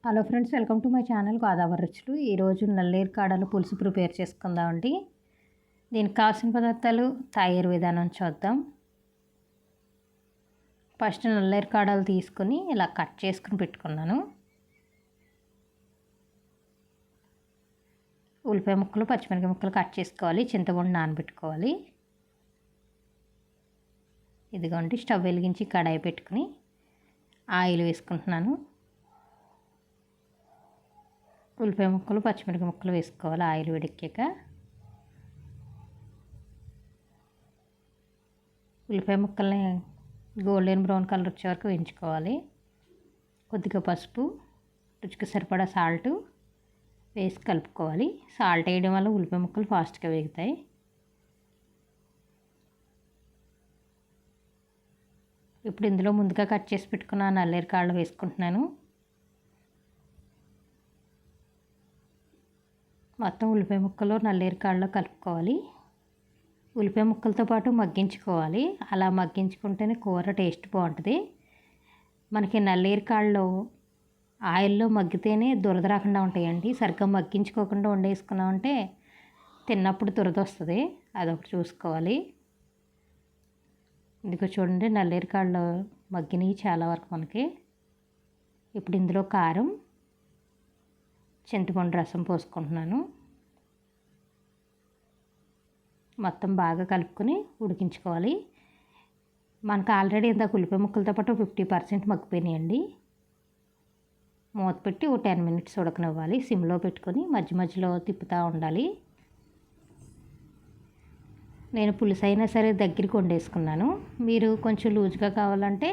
Hello friends, welcome to my channel Godavari రుచులు. ఈరోజు నల్లేరు కాడలు పులుసు ప్రిపేర్ చేసుకుందామండి. దీనికి కావాల్సిన పదార్థాలు, తయారు విధానం చూద్దాం. ఫస్ట్ నల్లేరు కాడలు తీసుకొని ఇలా కట్ చేసుకుని పెట్టుకున్నాను. ఉల్లిపాయ ముక్కలు, పచ్చిమిరపకాయ ముక్కలు కట్ చేసుకోవాలి. చింతపండు నానబెట్టుకోవాలి. ఇదిగోండి, స్టవ్ వెలిగించి కడాయి పెట్టుకుని ఆయిల్ వేసుకుంటున్నాను. ఉల్లిపాయ ముక్కలు, పచ్చిమిరపకాయ ముక్కలు వేసుకోవాలి. ఆయిల్ వేడెక్కాక ఉల్లిపాయ ముక్కల్ని గోల్డెన్ బ్రౌన్ కలర్ వచ్చే వరకు వేయించుకోవాలి. కొద్దిగా పసుపు, రుచికి సరిపడా సాల్ట్ వేసి కలుపుకోవాలి. సాల్ట్ వేయడం వల్ల ఉల్లిపాయ ముక్కలు ఫాస్ట్గా వేగుతాయి. ఇప్పుడు ఇందులో ముందుగా కట్ చేసి పెట్టుకున్న నల్లేరు కాళ్ళు వేసుకుంటున్నాను. మొత్తం ఉల్లిపాయ ముక్కలు నల్లేరు కాళ్ళలో కలుపుకోవాలి. ఉల్లిపాయ ముక్కలతో పాటు మగ్గించుకోవాలి. అలా మగ్గించుకుంటేనే కూర టేస్ట్ బాగుంటుంది. మనకి నల్లేరు కాళ్ళు ఆయిల్లో మగ్గితేనే దురద రాకుండా ఉంటాయండి. సరిగ్గా మగ్గించుకోకుండా వండేసుకున్నామంటే తిన్నప్పుడు దురద వస్తుంది. అదొకటి చూసుకోవాలి. ఇదిగో చూడండి, నల్లేరు కాళ్ళు మగ్గినవి చాలా వరకు మనకి. ఇప్పుడు ఇందులో కారం, చింతపండు రసం పోసుకుంటున్నాను. మొత్తం బాగా కలుపుకొని ఉడికించుకోవాలి. మనకు ఆల్రెడీ ఇందాక ఉల్లిపాయ ముక్కలతో పాటు 50% మగ్గిపోయినాయండి. మూత పెట్టి ఒక 10 minutes ఉడకనివ్వాలి. సిమ్లో పెట్టుకొని మధ్య మధ్యలో తిప్పుతూ ఉండాలి. నేను పులుసు అయినా సరే దగ్గరికి వండేసుకున్నాను. మీరు కొంచెం లూజ్గా కావాలంటే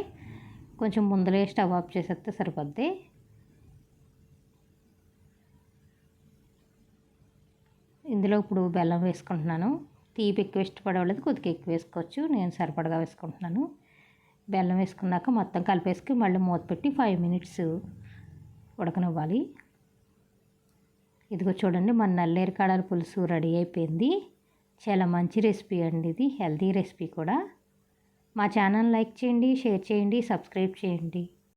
కొంచెం ముందలే స్టవ్ ఆఫ్ చేసేస్తే సరిపోద్ది. ఇందులో ఇప్పుడు బెల్లం వేసుకుంటున్నాను. తీపి ఎక్కువ ఇష్టపడే వాళ్ళది కొద్దిగా ఎక్కువ వేసుకోవచ్చు. నేను సరిపడగా వేసుకుంటున్నాను. బెల్లం వేసుకున్నాక మొత్తం కలిపేసుకుని మళ్ళీ మూత పెట్టి 5 minutes ఉడకనివ్వాలి. ఇదిగో చూడండి, మన నల్లేరు కాడల పులుసు రెడీ అయిపోయింది. చాలా మంచి రెసిపీ అండి. ఇది హెల్తీ రెసిపీ కూడా. మా ఛానల్ లైక్ చేయండి, షేర్ చేయండి, సబ్స్క్రైబ్ చేయండి.